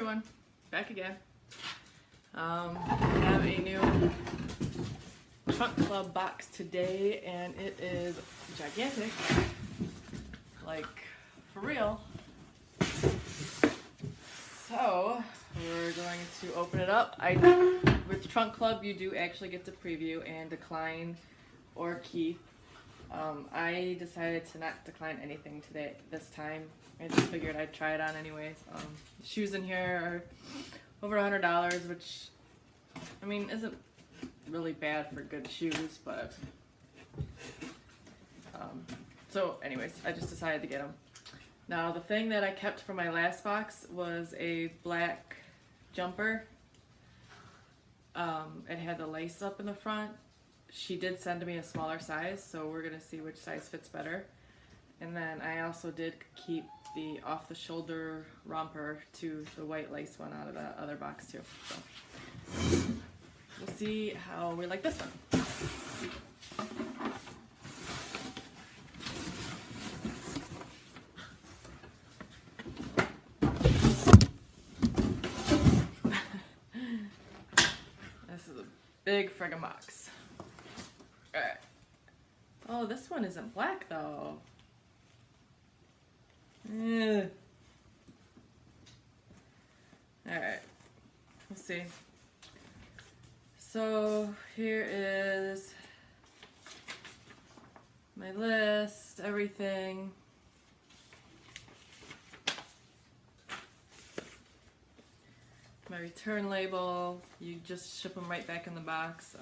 everyone, back again. I have a new Trunk Club box today, and it is gigantic, like for real. So we're going to open it up. With Trunk Club, you do actually get to preview and decline or keep. I decided to not decline anything today this time. I just figured I'd try it on anyways. Shoes in here are over $100, which I mean isn't really bad for good shoes, but so anyways, I just decided to get them. Now the thing that I kept from my last box was a black jumper. It had the lace up in the front. She did send me a smaller size, so we're gonna see which size fits better. And then I also did keep the off-the-shoulder romper to the white lace one out of the other box too. So we'll see how we like this one. This is a big friggin' box. Alright. Oh, this one isn't black though. Alright. Let's see. So here is my list, everything. My return label, you just ship them right back in the box.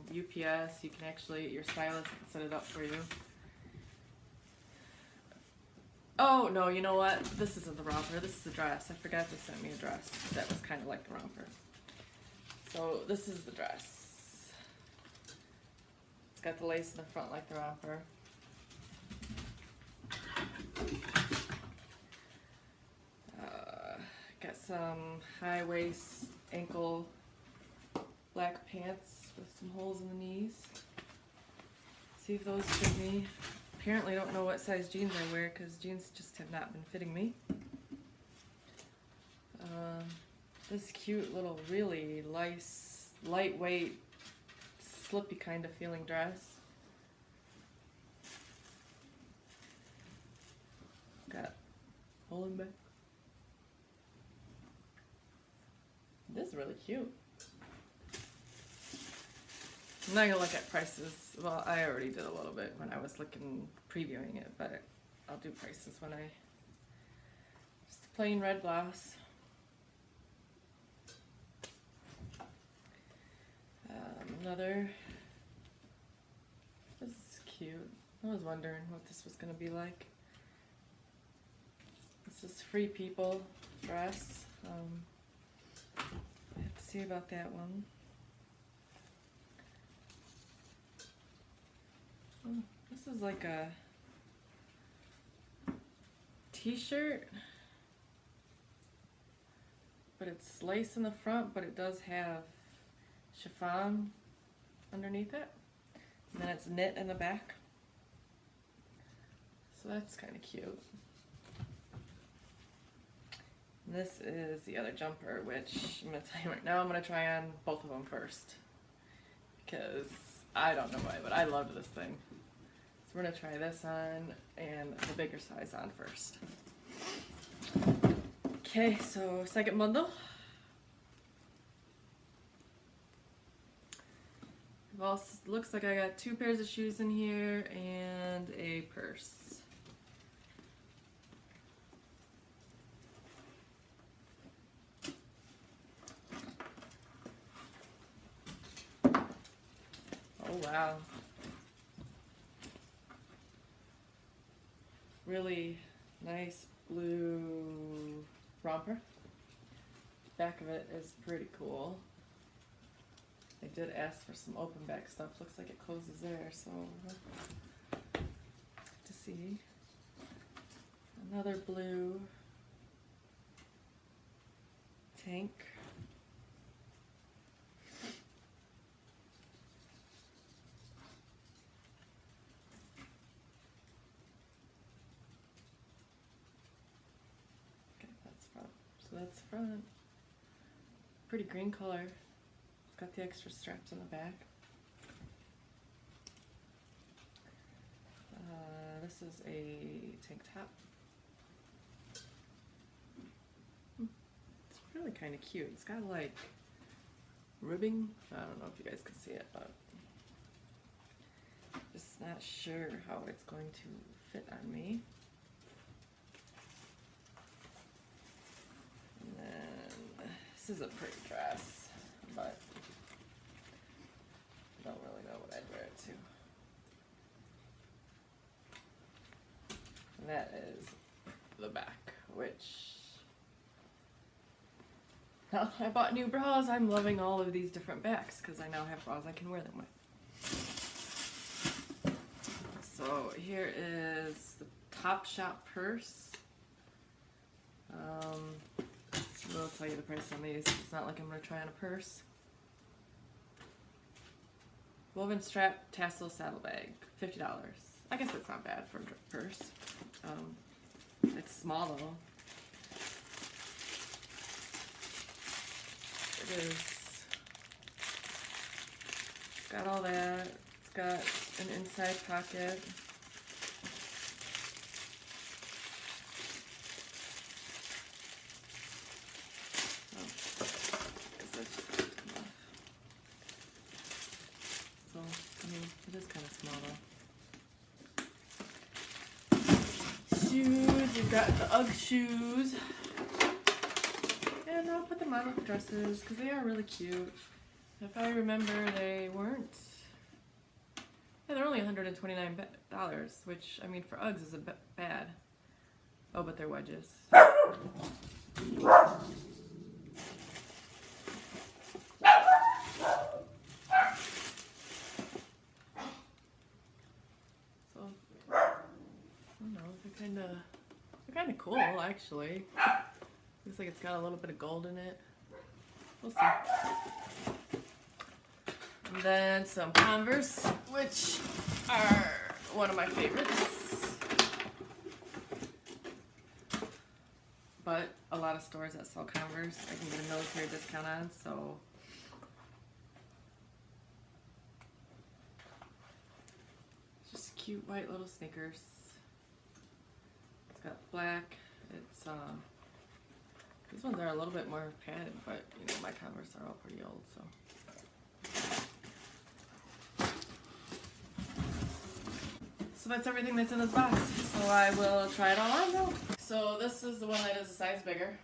UPS, you can actually, your stylist can set it up for you. Oh, no, you know what? This isn't the romper, this is the dress. I forgot they sent me a dress that was kind of like the romper. So this is the dress. It's got the lace in the front like the romper. Got some high waist, ankle, black pants with some holes in the knees. See if those fit me. Apparently don't know what size jeans I wear because jeans just have not been fitting me. This cute little really nice, lightweight, slippy kind of feeling dress. Got hole in back. This is really cute. I'm not gonna look at prices. Well, I already did a little bit when I was previewing it, but I'll do prices when I. Just a plain red blouse. Another. This is cute. I was wondering what this was gonna be like. This is Free People dress. I have to see about that one. Oh, this is like a t-shirt, but it's lace in the front, but it does have chiffon underneath it, and then it's knit in the back, so that's kind of cute. This is the other jumper, which I'm going to tell you right now, I'm going to try on both of them first. Because I don't know why, but I loved this thing. So we're going to try this on and the bigger size on first. Okay, so second bundle. Well, looks like I got 2 pairs of shoes in here and a purse. Oh wow. Really nice blue romper. Back of it is pretty cool. They did ask for some open back stuff. Looks like it closes there, so to see. Another blue tank. Okay, that's front. So that's front. pretty green color. It's got the extra straps in the back. This is a tank top. It's really kind of cute. It's got like ribbing. I don't know if you guys can see it, but just not sure how it's going to fit on me. And then this is a pretty dress, but I don't really know what I'd wear it to. And that is the back, which now that I bought new bras, I'm loving all of these different backs because I now have bras I can wear them with. So here is the Topshop purse. I'll tell you the price on these. It's not like I'm going to try on a purse. Woven strap tassel saddlebag, $50. I guess it's not bad for a purse. It's small though. It is. It's got all that. It's got an inside pocket. So, I mean, it is kind of small though. Shoes, you've got the UGG shoes. And I'll put them on with dresses because they are really cute. If I remember, they weren't. Yeah, they're only $129, which, I mean, for UGGs is a bit bad. Oh, but they're wedges. So, I don't know, they're kind of cool, actually. Looks like it's got a little bit of gold in it. We'll see. And then some Converse, which are one of my favorites. But a lot of stores that sell Converse, I can get a military discount on, so. Just cute white little sneakers. It's got black. It's these ones are a little bit more padded, but you know my Converse are all pretty old, so. So that's everything that's in this box. So I will try it all on now. So this is the one that is a size bigger.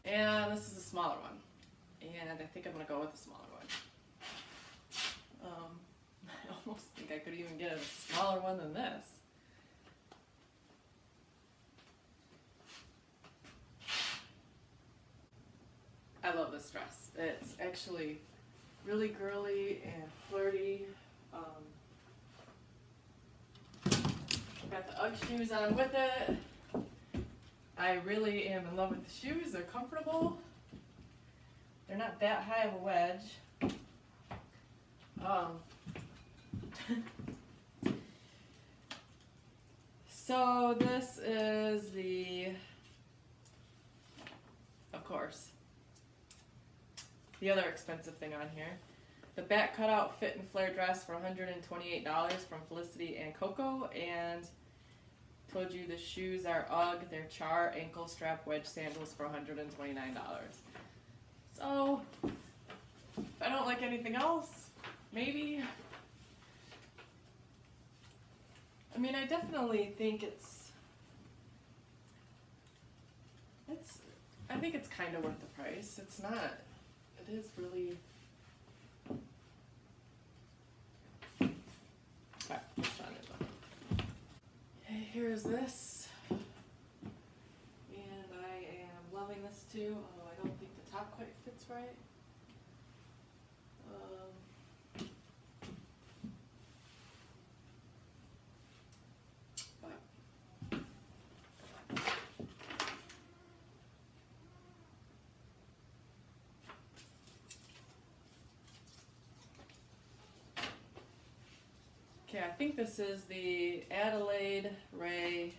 And this is a smaller one. And I think I'm gonna go with the smaller one. I almost think I could even get a smaller one than this. I love this dress. It's actually really girly and flirty. Got the UGG shoes on with it. I really am in love with the shoes. They're comfortable. They're not that high of a wedge. So this is of course, the other expensive thing on here. The back cutout fit and flare dress for $128 from Felicity and Coco, and told you the shoes are UGG. They're Char ankle strap wedge sandals for $129. So, if I don't like anything else, maybe. I mean, I definitely think I think it's kind of worth the price. It's not, it is really. Okay, let's try it though. Okay, here's this. And I am loving this too, although I don't think the top quite fits right. Okay, I think this is the Adelaide Ray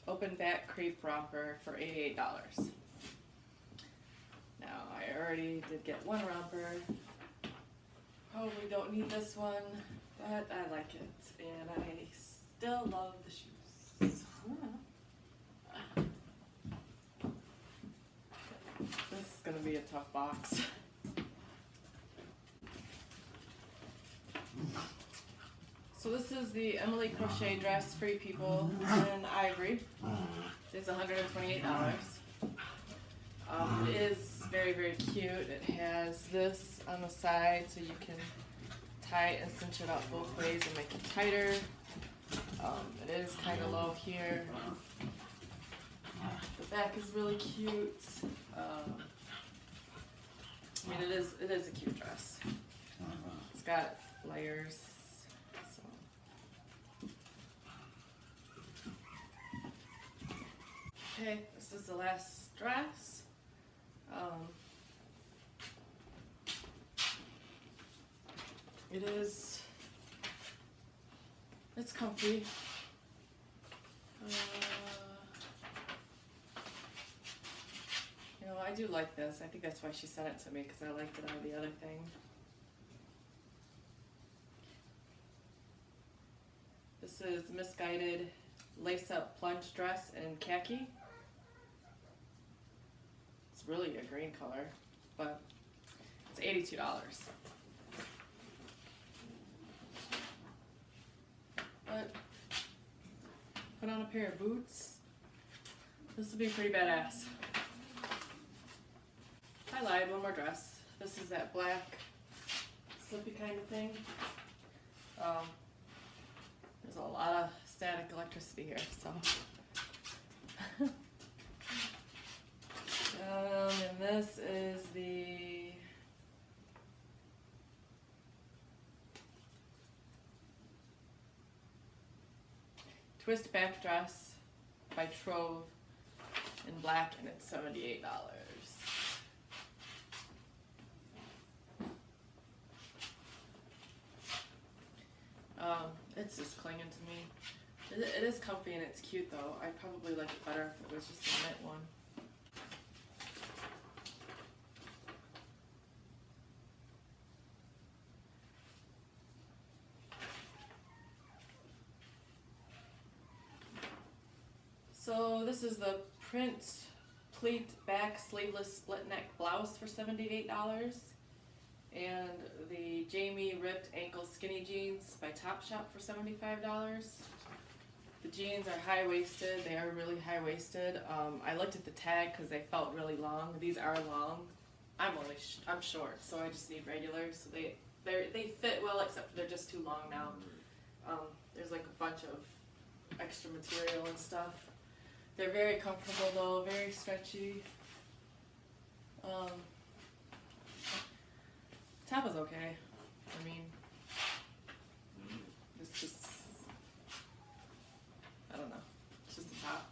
open back crepe romper for $88. Now, I already did get one romper. Probably don't need this one, but I like it, and I still love the shoes. This is gonna be a tough box. So this is the Emily Crochet dress, Free People, in ivory. It's $128. It is very, very cute. It has this on the side so you can tie it and cinch it up both ways and make it tighter. It is kind of low here. The back is really cute. I mean, it is a cute dress. It's got layers. Okay, this is the last dress. It's comfy. You know, I do like this. I think that's why she sent it to me, because I liked it on the other thing. This is Misguided lace-up plunge dress in khaki. It's really a green color, but it's $82. But put on a pair of boots. This will be pretty badass. I lied, one more dress. This is that black slippy kind of thing. There's a lot of static electricity here, so. And this is the twist back dress by Trove in black, and it's $78. It's just clinging to me. It is comfy and it's cute though. I'd probably like it better if it was just a knit one. So this is the print pleat back sleeveless split neck blouse for $78. And the Jamie ripped ankle skinny jeans by Topshop for $75. The jeans are high-waisted. They are really high-waisted. I looked at the tag because they felt really long. These are long. I'm short, so I just need regular. So they fit well, except they're just too long now. There's like a bunch of extra material and stuff. They're very comfortable though, very stretchy. Top is okay. I mean, it's just, I don't know, it's just a top.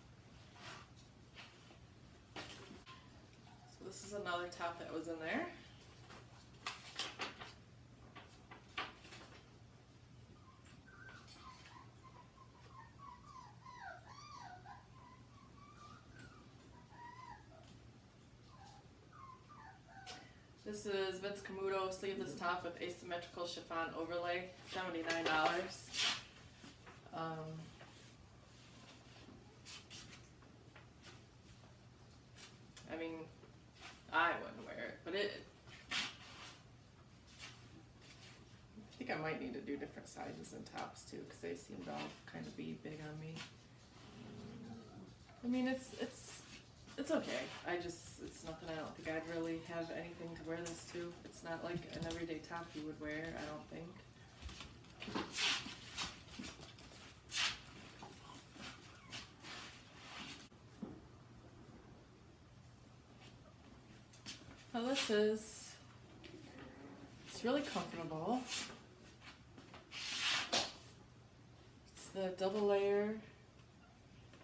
So this is another top that was in there. This is Vince Camuto sleeveless top with asymmetrical chiffon overlay, $79. I mean, I wouldn't wear it, but I think I might need to do different sizes in tops too, because they seem to all kind of be big on me. I mean, it's okay. It's nothing I don't think I'd really have anything to wear this to. It's not like an everyday top you would wear, I don't think. Now it's really comfortable. It's the double layer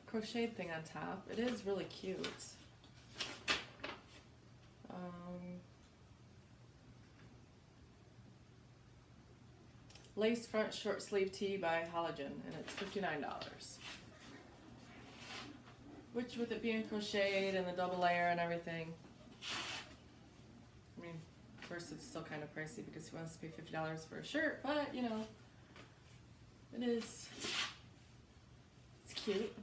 crocheted thing on top. It is really cute. lace front short sleeve tee by Halogen, and it's $59. Which, with it being crocheted and the double layer and everything, I mean, of course it's still kind of pricey because who wants to pay $50 for a shirt, but you know, it is, it's cute.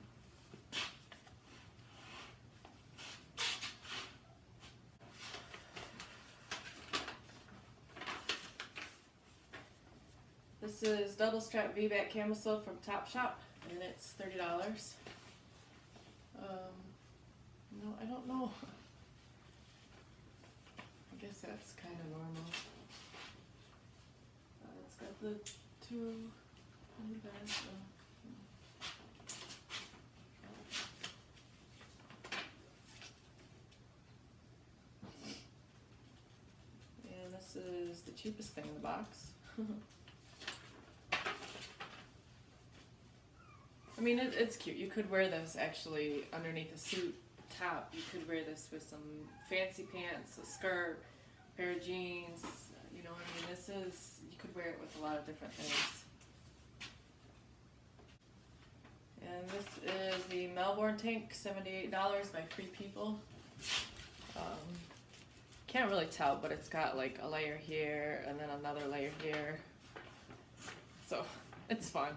This is double strap V-back camisole from Topshop, and it's $30. No, I don't know. I guess that's kind of normal. It's got the two in the back. And this is the cheapest thing in the box. I mean, it's cute. You could wear this actually underneath a suit top. You could wear this with some fancy pants, a skirt, pair of jeans. You know what I mean? This is, you could wear it with a lot of different things. And this is the Melbourne tank, $78 by Free People. Can't really tell, but it's got like a layer here and then another layer here. So, it's fun.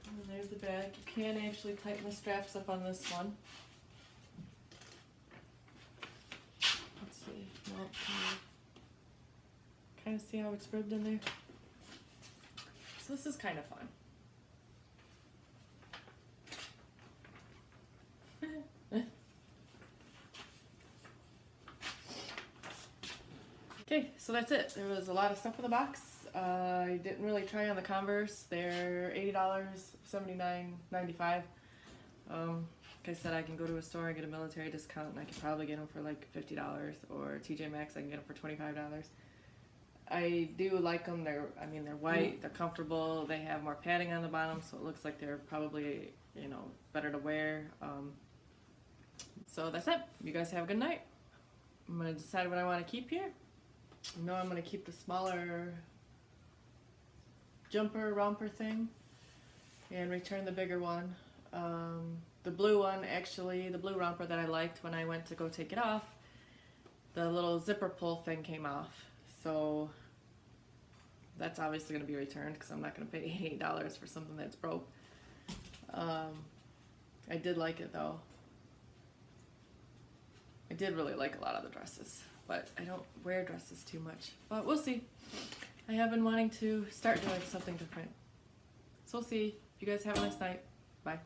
And there's the back. You can actually tighten the straps up on this one. Let's see. Well, kind of see how it's ribbed in there. So this is kind of fun. Okay, so that's it. There was a lot of stuff in the box. I didn't really try on the Converse. They're $80, $79.95. Like I said, I can go to a store and get a military discount, and I could probably get them for like $50, or TJ Maxx I can get them for $25. I do like them. They're white. They're comfortable. They have more padding on the bottom, so it looks like they're probably, you know, better to wear. So that's it. You guys have a good night. I'm gonna decide what I want to keep here. I know I'm gonna keep the smaller jumper romper thing and return the bigger one. The blue one, actually, the blue romper that I liked, when I went to go take it off, the little zipper pull thing came off. So that's obviously going to be returned because I'm not going to pay $88 for something that's broke. I did like it though. I did really like a lot of the dresses, but I don't wear dresses too much. But we'll see. I have been wanting to start doing something different. So we'll see. You guys have a nice night. Bye.